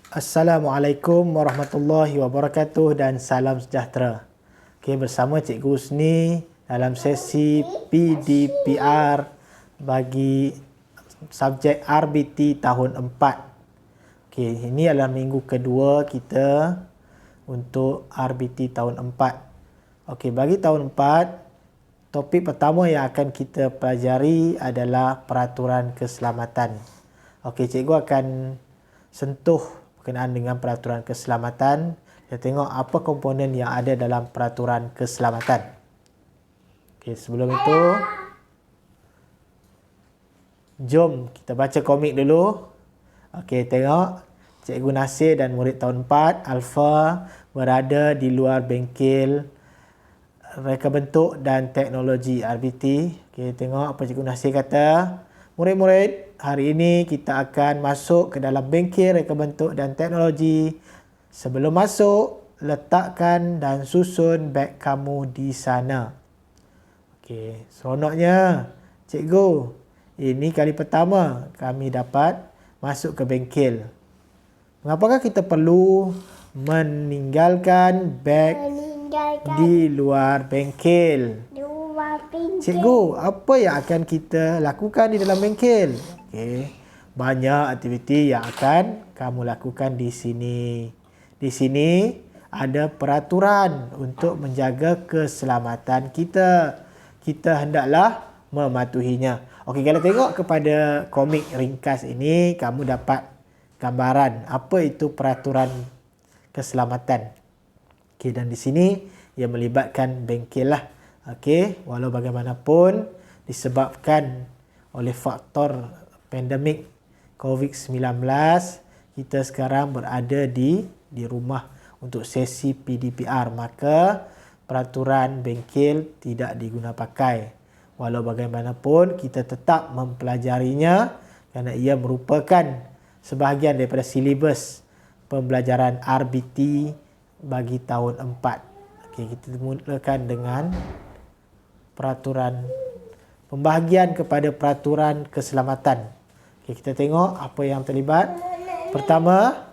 Assalamualaikum warahmatullahi wabarakatuh dan salam sejahtera. Okey, bersama Cikgu Husni dalam sesi PDPR bagi subjek RBT tahun 4. Okey, ini adalah minggu kedua kita untuk RBT tahun 4. Okey, bagi tahun 4, topik pertama yang akan kita pelajari adalah peraturan keselamatan. Okey, cikgu akan sentuh berkenaan dengan peraturan keselamatan. Kita tengok apa komponen yang ada dalam peraturan keselamatan. Okey, sebelum itu, jom kita baca komik dulu. Okey, tengok. Cikgu Nasir dan murid tahun 4, Alfa, berada di luar bengkel reka bentuk dan teknologi RBT. Okey, tengok apa Cikgu Nasir kata. Murid-murid, hari ini kita akan masuk ke dalam bengkel reka bentuk dan teknologi. Sebelum masuk, letakkan dan susun beg kamu di sana. Okey, seronoknya. Cikgu, ini kali pertama kami dapat masuk ke bengkel. Mengapakah kita perlu meninggalkan beg di luar bengkel? Cikgu, apa yang akan kita lakukan di dalam bengkel? Okey, banyak aktiviti yang akan kamu lakukan di sini. Di sini ada peraturan untuk menjaga keselamatan kita. Kita hendaklah mematuhinya. Okey, kalau tengok kepada komik ringkas ini, kamu dapat gambaran apa itu peraturan keselamatan. Okey, dan di sini ia melibatkan bengkel lah. Okey, walau bagaimanapun disebabkan oleh faktor pandemik COVID-19, kita sekarang berada di rumah untuk sesi PDPR, maka peraturan bengkel tidak diguna pakai. Walau bagaimanapun kita tetap mempelajarinya kerana ia merupakan sebahagian daripada silibus pembelajaran RBT bagi tahun 4. Okey, kita mulakan dengan peraturan pembahagian kepada peraturan keselamatan. Okey, kita tengok apa yang terlibat. Pertama,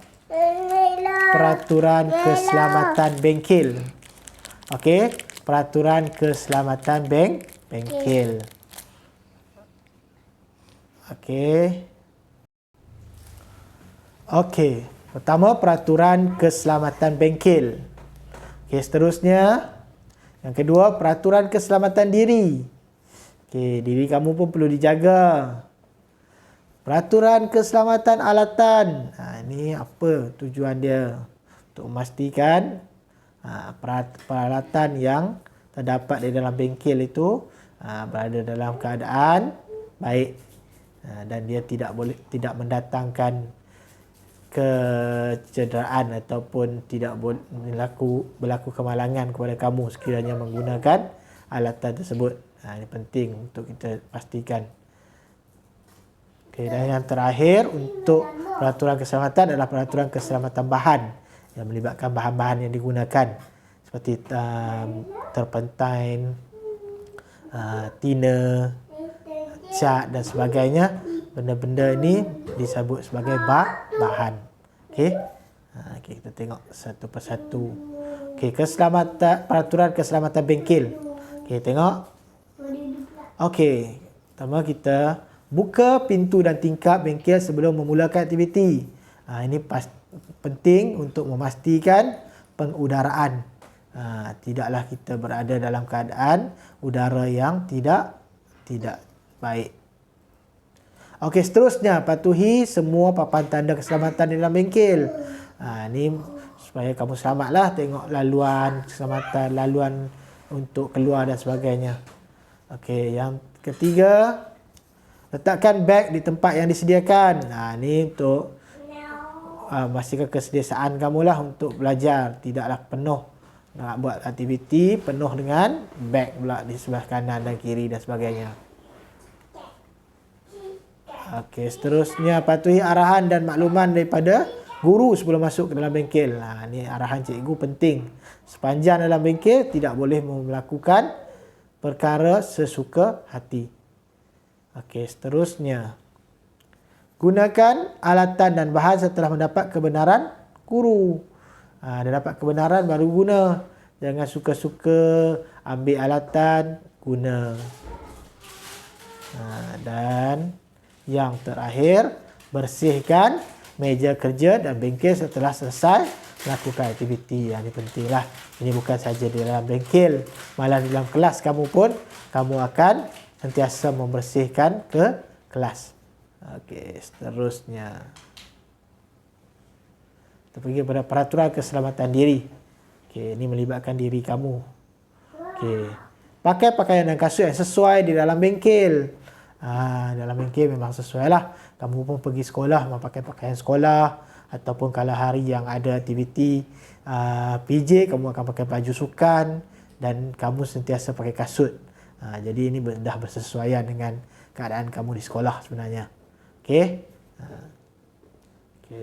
peraturan keselamatan bengkel. Okey, peraturan keselamatan bengkel. Okey. Okey, pertama peraturan keselamatan bengkel. Okey, seterusnya yang kedua, peraturan keselamatan diri. Okey, diri kamu pun perlu dijaga. Peraturan keselamatan alatan. Ini apa tujuan dia? Untuk memastikan peralatan yang terdapat di dalam bengkel itu berada dalam keadaan baik dan dia tidak mendatangkan kecederaan ataupun tidak berlaku kemalangan kepada kamu sekiranya menggunakan alatan tersebut. Ini penting untuk kita pastikan. Okey, dan yang terakhir untuk peraturan keselamatan adalah peraturan keselamatan bahan yang melibatkan bahan-bahan yang digunakan seperti terpentain, thinner, cat dan sebagainya. Benda-benda ini disebut sebagai bahan. Okey. Okey, kita tengok satu persatu. Okey, peraturan keselamatan bengkel. Okey, tengok. Okey, pertama kita buka pintu dan tingkap bengkel sebelum memulakan aktiviti. Ini penting untuk memastikan pengudaraan. Tidaklah kita berada dalam keadaan udara yang tidak baik. Okey, seterusnya patuhi semua papan tanda keselamatan di dalam bengkel. Ini supaya kamu selamatlah, tengok laluan keselamatan, laluan untuk keluar dan sebagainya. Okey, yang ketiga, letakkan beg di tempat yang disediakan. Ini untuk pastikan kesediaan kamulah untuk belajar, tidaklah penuh nak buat aktiviti penuh dengan beg pula di sebelah kanan dan kiri dan sebagainya. Okey, seterusnya patuhi arahan dan makluman daripada guru sebelum masuk ke dalam bengkel. Ini arahan cikgu penting. Sepanjang dalam bengkel tidak boleh melakukan perkara sesuka hati. Okey, seterusnya Gunakan alatan dan bahan setelah mendapat kebenaran guru. Dah dapat kebenaran baru guna. Jangan suka-suka ambil alatan, guna. Dan yang terakhir, bersihkan meja kerja dan bengkel setelah selesai melakukan aktiviti. Yang ini pentinglah. Ini bukan saja di dalam bengkel, malah di dalam kelas kamu pun, kamu akan sentiasa membersihkan ke kelas. Okey, seterusnya. Kita pergi pada peraturan keselamatan diri. Okey, ini melibatkan diri kamu. Okey. Pakai pakaian dan kasut yang sesuai di dalam bengkel. Dalam bengkel memang sesuai lah. Kamu pun pergi sekolah memakai pakaian sekolah, ataupun kalau hari yang ada aktiviti PJ, kamu akan pakai baju sukan dan kamu sentiasa pakai kasut. Jadi ini dah bersesuaian dengan keadaan kamu di sekolah sebenarnya. Okey.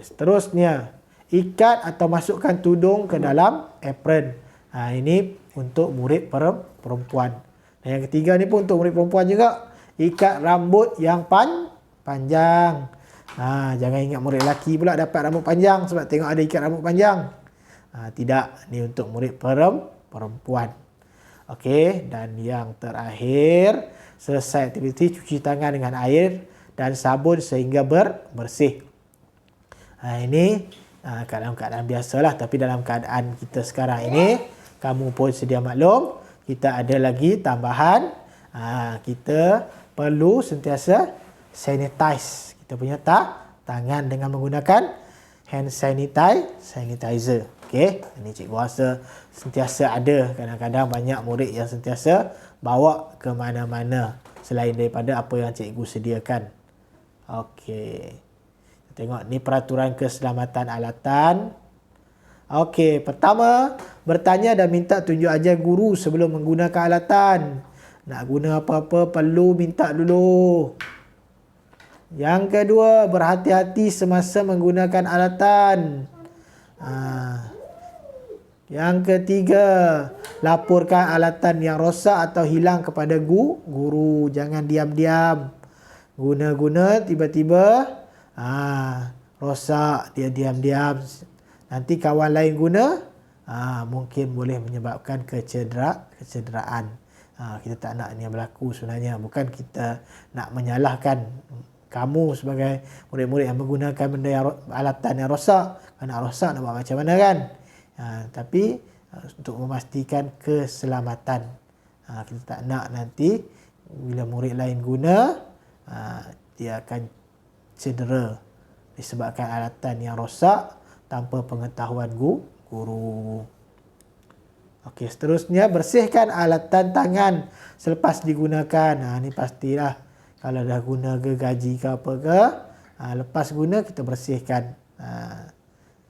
Seterusnya, ikat atau masukkan tudung ke dalam apron. Ini untuk murid perempuan. Dan yang ketiga ni pun untuk murid perempuan juga. Ikat rambut yang panjang. Jangan ingat murid lelaki pula dapat rambut panjang sebab tengok ada ikat rambut panjang. Tidak, ni untuk murid perempuan. Okey, dan yang terakhir, selesai aktiviti cuci tangan dengan air dan sabun sehingga bersih. Ini keadaan biasalah, tapi dalam keadaan kita sekarang ini, kamu pun sedia maklum, kita ada lagi tambahan, kita perlu sentiasa sanitize kita punya tangan dengan menggunakan hand sanitizer. Okey, ini cikgu rasa sentiasa ada. Kadang-kadang banyak murid yang sentiasa bawa ke mana-mana selain daripada apa yang cikgu sediakan. Okey. Tengok ni peraturan keselamatan alatan. Okey, pertama, bertanya dan minta tunjuk ajar guru sebelum menggunakan alatan. Nak guna apa-apa perlu minta dulu. Yang kedua, berhati-hati semasa menggunakan alatan. Yang ketiga, laporkan alatan yang rosak atau hilang kepada guru. Jangan diam-diam. Guna-guna tiba-tiba rosak, dia diam-diam. Nanti kawan lain guna, mungkin boleh menyebabkan kecederaan. Kita tak nak ini yang berlaku sebenarnya. Bukan kita nak menyalahkan kamu sebagai murid-murid yang menggunakan benda yang alatan yang rosak. Kalau nak rosak nak buat macam mana kan? Tapi untuk memastikan keselamatan. Kita tak nak nanti bila murid lain guna, dia akan cedera disebabkan alatan yang rosak tanpa pengetahuan guru. Okey, seterusnya bersihkan alatan tangan selepas digunakan. Ini pastilah kalau dah guna gergaji ke apa ke, lepas guna kita bersihkan.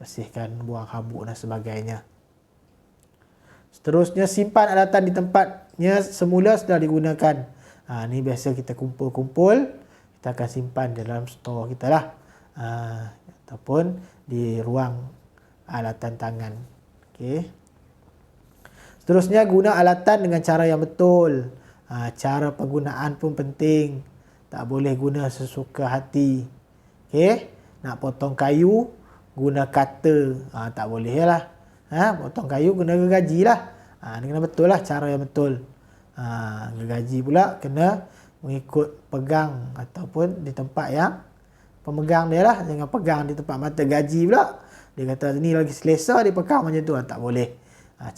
Bersihkan, buang habuk dan sebagainya. Seterusnya simpan alatan di tempatnya semula setelah digunakan. Ini biasa kita kumpul-kumpul, kita akan simpan dalam store kita lah. Ataupun di ruang alatan tangan. Okey. Seterusnya, guna alatan dengan cara yang betul. Cara penggunaan pun penting. Tak boleh guna sesuka hati. Okey, nak potong kayu, guna cutter. Tak boleh lah. Potong kayu guna gergaji lah. Ini kena betul lah, cara yang betul. Gergaji pula kena mengikut pegang ataupun di tempat yang pemegang dia lah. Jangan pegang di tempat mata gaji pula. Dia kata ni lagi selesa, dia pegang macam tu. Tak boleh.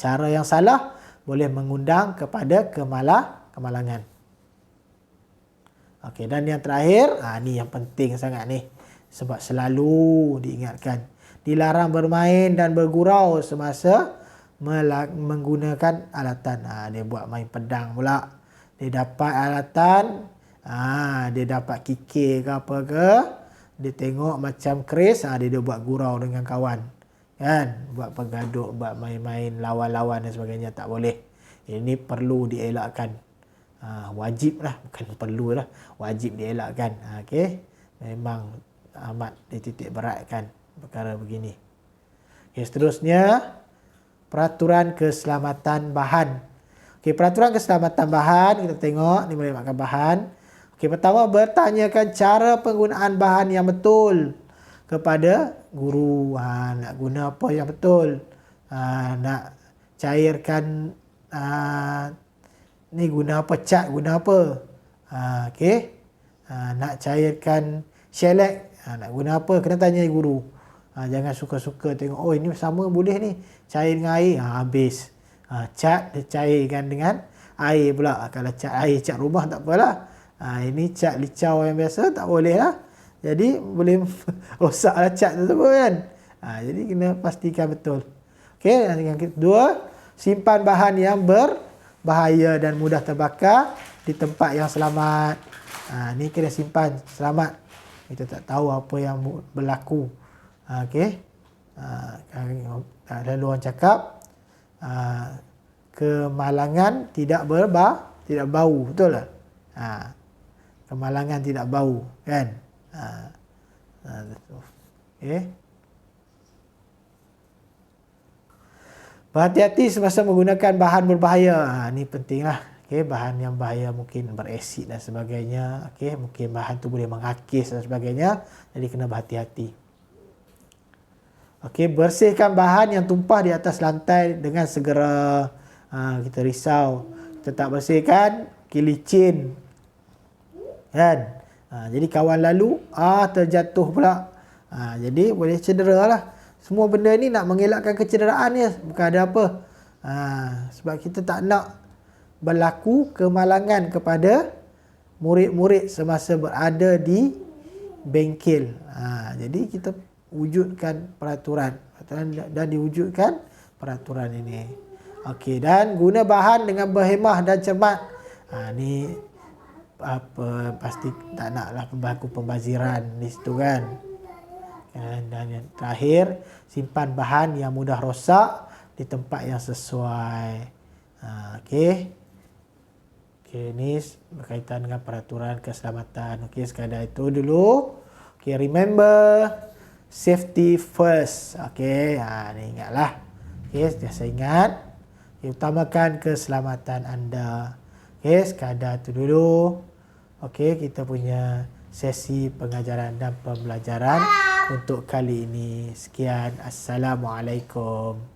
Cara yang salah boleh mengundang kepada kemalangan. Okey, dan yang terakhir, ni yang penting sangat ni. Sebab selalu diingatkan. Dilarang bermain dan bergurau semasa menggunakan alatan. Dia buat main pedang pula. Dia dapat alatan, dia dapat kikir ke apa ke. Dia tengok macam keris, dia buat gurau dengan kawan. Kan? Buat pergaduh, buat main-main, lawan-lawan dan sebagainya. Tak boleh. Ini perlu dielakkan. Wajib lah. Bukan perlu lah. Wajib dielakkan. Okey. Memang amat dititik beratkan perkara begini. Okey, seterusnya, peraturan keselamatan bahan. Okey, peraturan keselamatan bahan, kita tengok. Ni boleh makan bahan. Okey, Okey, pertama bertanyakan cara penggunaan bahan yang betul kepada guru. Nak guna apa yang betul? Nak cairkan ni guna apa? Cat guna apa? Okey. Nak cairkan shellac, nak guna apa? Kena tanya guru. Jangan suka-suka tengok, oh ini sama boleh ni. Cair dengan air, habis. Cat dia cairkan dengan air pula. Kalau cat air, cat rumah tak apalah. Ini cat licau yang biasa tak boleh lah. Jadi boleh rosaklah cat tersebut kan. Jadi kena pastikan betul. Okey, yang kedua, simpan bahan yang berbahaya dan mudah terbakar di tempat yang selamat. Ni kena simpan selamat. Kita tak tahu apa yang berlaku. Okey. Lalu orang cakap kemalangan tidak bau, betul tak? Kemalangan tidak bau, kan? Okey. Berhati-hati semasa menggunakan bahan berbahaya. Ni pentinglah. Okey, bahan yang bahaya mungkin berasid dan sebagainya. Okey, mungkin bahan tu boleh mengakis dan sebagainya. Jadi kena berhati-hati. Okey, bersihkan bahan yang tumpah di atas lantai dengan segera. Kita risau. Kita tak bersihkan, licin. Kan? Jadi kawan lalu, terjatuh pula. Jadi boleh cedera lah. Semua benda ni nak mengelakkan kecederaan je. Bukan ada apa. Sebab kita tak nak berlaku kemalangan kepada murid-murid semasa berada di bengkel. Jadi kita wujudkan peraturan dan diwujudkan peraturan ini. Okey, dan guna bahan dengan berhemah dan cermat. Ni pasti tak naklah berlaku pembaziran di situ kan. Dan yang terakhir, simpan bahan yang mudah rosak di tempat yang sesuai. Okey. Okey, ni berkaitan dengan peraturan keselamatan. Okey, sekadar itu dulu. Okey, remember safety first. Okey, ni ingatlah. Okey, biasa ingat. Okay, utamakan keselamatan anda. Okey, sekadar itu dulu. Okey, kita punya sesi pengajaran dan pembelajaran untuk kali ini. Sekian. Assalamualaikum.